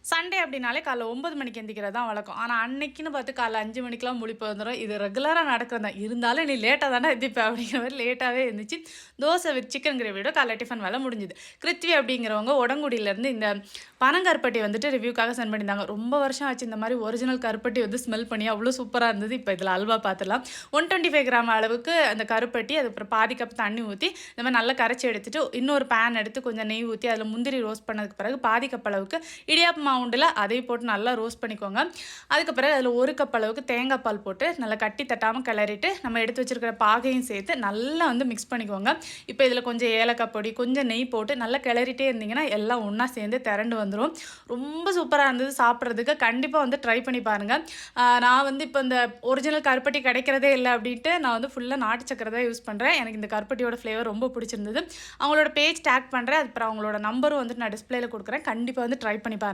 Sunday அப்படின்னாலே காலைல 9 மணிக்கு எந்திரிக்கிறது தான் வழக்கம். ஆனா, அன்னைக்குன்னு பார்த்து காலைல 5 மணிக்கெல்லாம் முழிப்பு வந்துரும். இது ரெகுலரா நடக்கிறது தான். இருந்தாலும் நீ லேட்டா தானே எந்திரிப்ப அப்படிங்கிற மாரி லேட்டாவே எந்திரிச்சு, தோசை வித் சிக்கன் கிரேவியோட காலைல டிஃபன் வேலை முடிஞ்சுது. கிருத்வி அப்படிங்கிறவங்க உடங்குடியிலேருந்து இந்த பனங்கருப்பட்டி வந்துட்டு ரிவ்யூக்காக சென்ட் பண்ணியிருந்தாங்க. ரொம்ப வருஷம் ஆச்சு இந்த மாரி ஒரிஜினல் கருப்பட்டி வந்து ஸ்மெல் பண்ணி அவ்வளோ சூப்பரா இருந்தது. இப்போ இதில அல்வா பார்த்துடலாம். 125 கிராம் அளவுக்கு அந்த கருப்பட்டி, அதுக்கப்புறம் பாதி கப் தண்ணி ஊத்தி, இந்த மாரி நல்லா கரைச்சி எடுத்துட்டு, இன்னொரு பேன் எடுத்து கொஞ்சம் நெய் ஊத்தி, அதில முந்திரி ரோஸ்ட் பண்ணதுக்கு பிறகு பாதி கப் அளவுக்கு இடியாப்ப மாவு உண்டுல, அதையும் போட்டு நல்லா ரோஸ்ட் பண்ணிக்கோங்க. அதுக்கு பிறகு அதில 1 கப் அளவுக்கு தேங்காய் பால் போட்டு, நல்லா கட்டி தட்டாம கிளறிட்டு, நம்ம எடுத்து வச்சிருக்கிற பாகையும் சேர்த்து நல்லா வந்து மிக்ஸ் பண்ணிக்கோங்க. இப்போ இதில கொஞ்சம் ஏலக்காய் பொடி, கொஞ்சம் நெய் போட்டு நல்லா கிளறிட்டே இருந்தீங்கன்னா, எல்லாம் ஒண்ணா சேர்ந்து திரண்டு வந்துரும். ரொம்ப சூப்பரா இருந்தது சாப்பிட்றதுக்கு. கண்டிப்பா வந்து ட்ரை பண்ணி பாருங்க. நான் வந்து இப்போ இந்த ஒரிஜினல் கருப்பட்டி கிடைக்கிறதே இல்ல அப்படின்ட்டு, நான் வந்து ஃபுல்லா நாட்டு சர்க்கரை தான் யூஸ் பண்றேன். எனக்கு இந்த கருப்பட்டியோட ஃப்ளேவர் ரொம்ப பிடிச்சிருந்தது. அவங்களோட பேஜ் டேக் பண்றேன். அப்புறம் அவங்களோட நம்பரும் வந்துட்டு நான் டிஸ்ப்ளேல குடுக்குறேன். கண்டிப்பா வந்து ட்ரை பண்ணி பாருங்க.